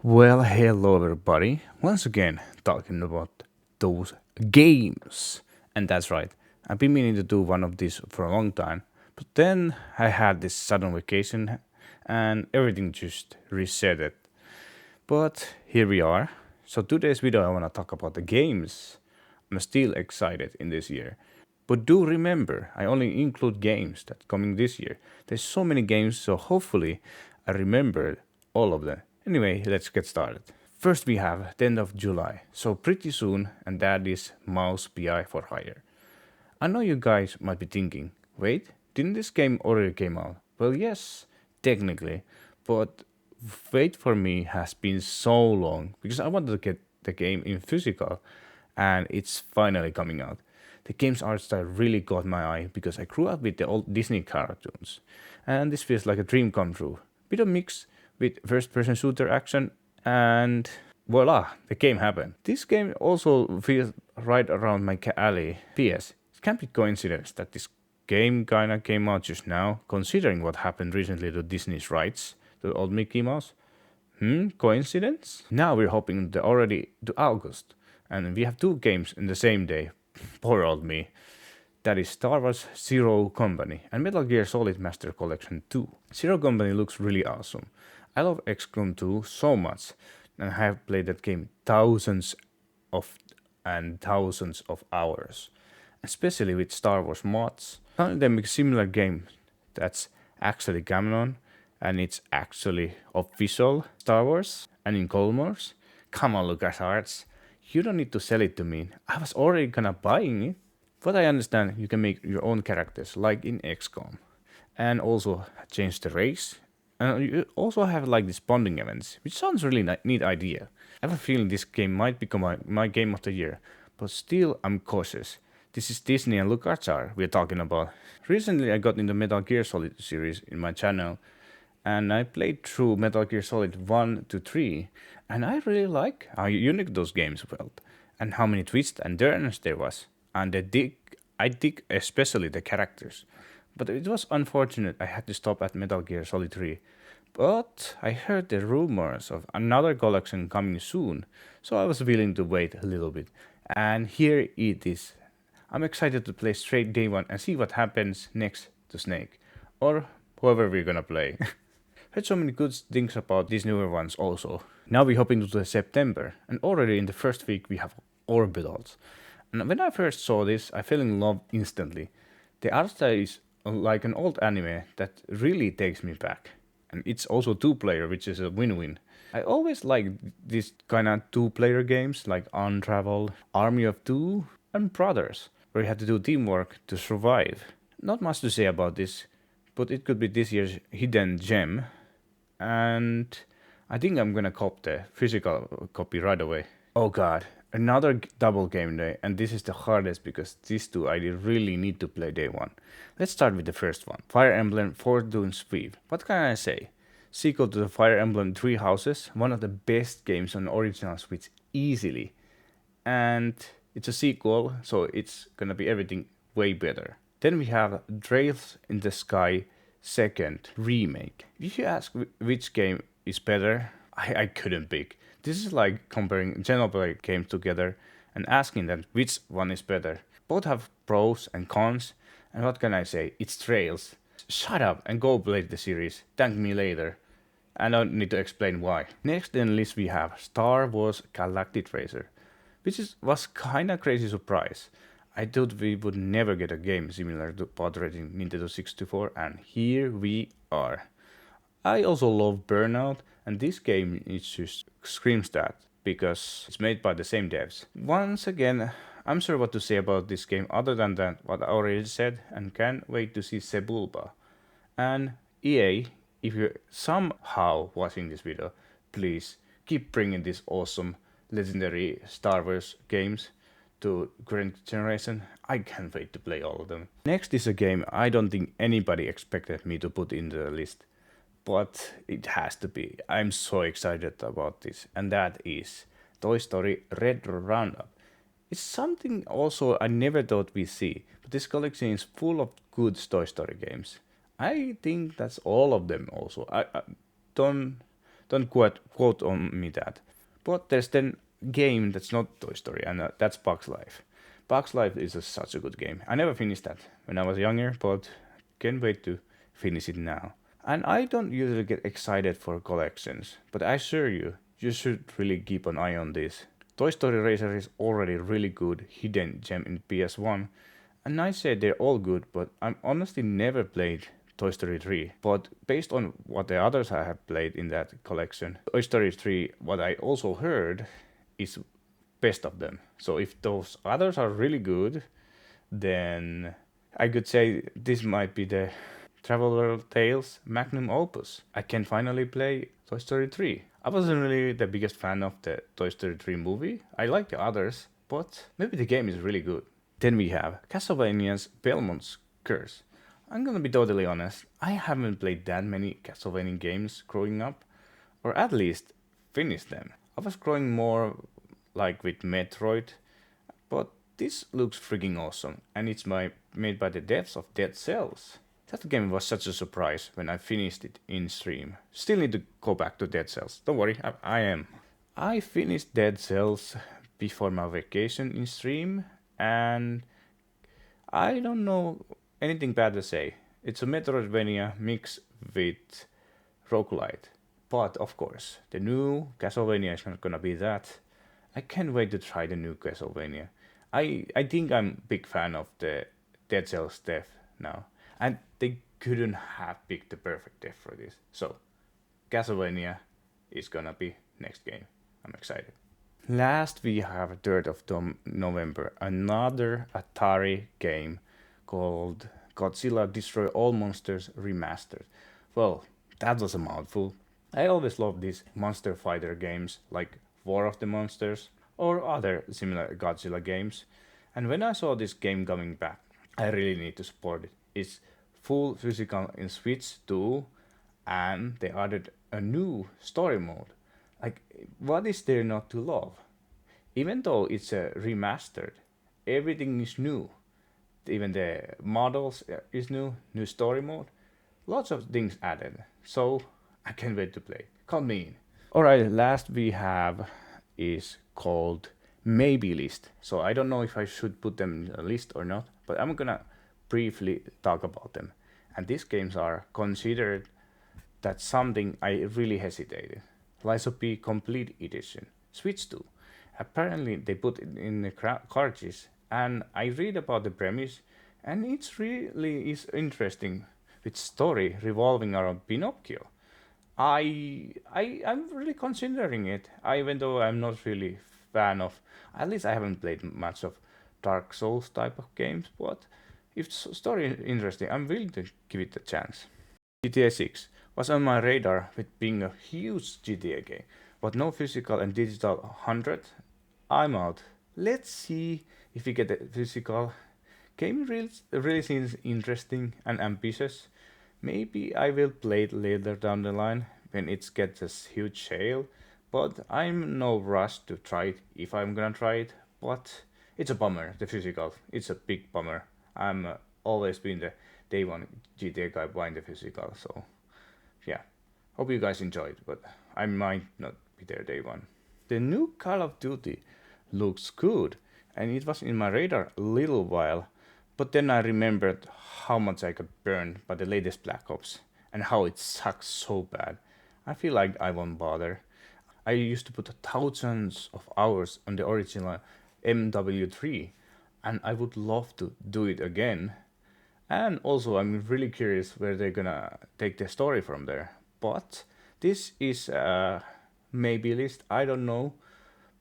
Well, hello everybody. Once again, talking about those games. And that's right, I've been meaning to do one of these for a long time, but then I had this sudden vacation and everything just reset it. But here we are. So today's video I want to talk about the games. I'm still excited in this year. But do remember, I only include games that coming this year. There's so many games, so hopefully I remember all of them. Anyway, let's get started. First we have 10th of July, so pretty soon, and that is Mouse PI for Hire. I know you guys might be thinking, wait, didn't this game already came out? Well, yes, technically, but wait for me has been so long because I wanted to get the game in physical and it's finally coming out. The game's art style really caught my eye because I grew up with the old Disney cartoons and this feels like a dream come true. Bit of mix with first person shooter action and voila, the game happened. This game also feels right around my alley. PS, it can't be coincidence that this game kinda came out just now, considering what happened recently to Disney's rights to old Mickey Mouse. Coincidence? Now we're hoping already to August, and we have two games in the same day. Poor old me. That is Star Wars Zero Company and Metal Gear Solid Master Collection 2. Zero Company looks really awesome. I love XCOM 2 so much, and I have played that game of thousands of hours, especially with Star Wars mods. None of them make similar game that's actually canon and it's actually official Star Wars and in Colmores. Come on, LucasArts, you don't need to sell it to me. I was already gonna buying it. But I understand you can make your own characters like in XCOM and also change the race. And you also have like these bonding events, which sounds really neat idea. I have a feeling this game might become my game of the year, but still I'm cautious. This is Disney and LucasArts we're talking about. Recently I got into Metal Gear Solid series in my channel and I played through Metal Gear Solid 1 to 3 and I really like how unique those games felt and how many twists and turns there was. And I dig especially the characters. But it was unfortunate I had to stop at Metal Gear Solid 3. But I heard the rumors of another collection coming soon, so I was willing to wait a little bit. And here it is. I'm excited to play straight day one and see what happens next to Snake. Or whoever we're gonna play. Heard so many good things about these newer ones also. Now we're hopping to September, and already in the first week we have Orbitals. And when I first saw this, I fell in love instantly. The art style is like an old anime that really takes me back. And it's also two-player, which is a win-win. I always like these kind of two-player games like Untravel, Army of Two, and Brothers, where you have to do teamwork to survive. Not much to say about this, but it could be this year's hidden gem. And I think I'm gonna cop the physical copy right away. Oh god, another double game day, and this is the hardest because these two I really need to play day one. Let's start with the first one, Fire Emblem Fortune's Weave. What can I say? Sequel to the Fire Emblem Three Houses, one of the best games on original Switch easily. And it's a sequel, so it's gonna be everything way better. Then we have Trails in the Sky second remake. If you ask which game is better, I couldn't pick. This is like comparing Xenoblade games together and asking them which one is better. Both have pros and cons, and what can I say? It's Trails. Shut up and go play the series. Thank me later. I don't need to explain why. Next in the list we have Star Wars Galactic Racer, which was kinda crazy surprise. I thought we would never get a game similar to pod racing Nintendo 64, and here we are. I also love Burnout, and this game is just screams that because it's made by the same devs. Once again, I'm sure what to say about this game other than that what I already said, and can't wait to see Sebulba. And EA, if you're somehow watching this video, please keep bringing this awesome legendary Star Wars games to current generation. I can't wait to play all of them. Next is a game I don't think anybody expected me to put in the list, but it has to be. I'm so excited about this, and that is Toy Story Retro Roundup. It's something also I never thought we'd see, but this collection is full of good Toy Story games. I think that's all of them also. I don't Don't quote on me that. But there's then game that's not Toy Story, and that's Bugs Life. Bugs Life is such a good game. I never finished that when I was younger, but can't wait to finish it now. And I don't usually get excited for collections, but I assure you, you should really keep an eye on this. Toy Story Racer is already really good hidden gem in PS1, and I say they're all good, but I'm honestly never played Toy Story 3. But based on what the others I have played in that collection, Toy Story 3, what I also heard, is best of them. So if those others are really good, then I could say this might be the Traveler Tales magnum opus. I can finally play Toy Story 3. I wasn't really the biggest fan of the Toy Story 3 movie. I like the others, but maybe the game is really good. Then we have Castlevania's Belmont's Curse. I'm gonna be totally honest, I haven't played that many Castlevania games growing up, or at least finished them. I was growing more like with Metroid, but this looks freaking awesome, and it's made by the devs of Dead Cells. That game was such a surprise when I finished it in stream. Still need to go back to Dead Cells. Don't worry, I am. I finished Dead Cells before my vacation in stream, and I don't know anything bad to say. It's a Metroidvania mixed with roguelite. But of course, the new Castlevania is not gonna be that. I can't wait to try the new Castlevania. I think I'm a big fan of the Dead Cells death now. And they couldn't have picked the perfect death for this. So, Castlevania is gonna be next game. I'm excited. Last we have 3rd of November, another Atari game called Godzilla Destroy All Monsters Remastered. Well, that was a mouthful. I always love these monster fighter games like War of the Monsters or other similar Godzilla games. And when I saw this game coming back, I really need to support it. It's full physical in Switch too, and they added a new story mode. Like, what is there not to love? Even though it's a remastered, everything is new. Even the models is new story mode, lots of things added. So I can't wait to play. Count me in. Alright, last we have is called Maybe List. So I don't know if I should put them in a list or not, but I'm gonna briefly talk about them. And these games are considered that's something I really hesitated. Lies of P Complete Edition, Switch 2. Apparently they put it in the cartridge, and I read about the premise, and it's really is interesting with story revolving around Pinocchio. I'm really considering it. Even though I'm not really fan of, at least I haven't played much of Dark Souls type of games, but if story is interesting, I'm willing to give it a chance. GTA 6 was on my radar with being a huge GTA game, but no physical and digital 100. I'm out. Let's see if we get a physical. Game really seems interesting and ambitious. Maybe I will play it later down the line when it gets a huge sale, but I'm no rush to try it if I'm gonna try it. But it's a bummer, the physical. It's a big bummer. I'm always been the day one GTA guy buying the physical, so yeah. Hope you guys enjoyed, but I might not be there day one. The new Call of Duty looks good, and it was in my radar a little while, but then I remembered how much I got burned by the latest Black Ops and how it sucks so bad. I feel like I won't bother. I used to put thousands of hours on the original MW3, and I would love to do it again. And also, I'm really curious where they're gonna take the story from there. But this is a maybe list, I don't know.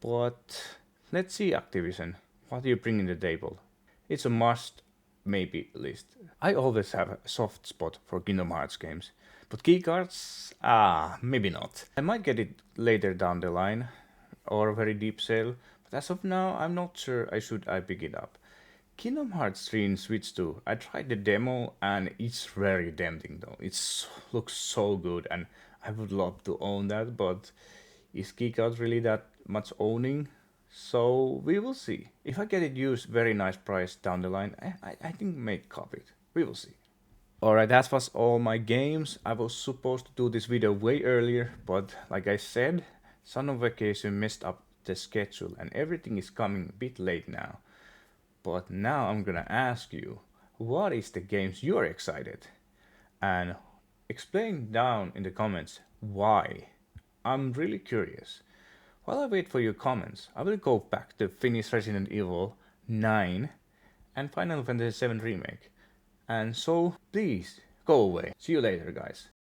But let's see, Activision, what do you bring in the table? It's a must maybe list. I always have a soft spot for Kingdom Hearts games, but keycards, maybe not. I might get it later down the line or a very deep sale, but as of now, I'm not sure I pick it up. Kingdom Hearts 3 in Switch 2, I tried the demo and it's very tempting though. It looks so good and I would love to own that, but is keycards really that much owning? So we will see. If I get it used very nice price down the line, I think make copy it. We will see. Alright, that was all my games. I was supposed to do this video way earlier, but like I said, summer vacation messed up the schedule and everything is coming a bit late now. But now I'm gonna ask you, what is the games you're excited? And explain down in the comments why. I'm really curious. While I wait for your comments, I will go back to finish Resident Evil 9 and Final Fantasy VII Remake. And so, please, go away. See you later, guys.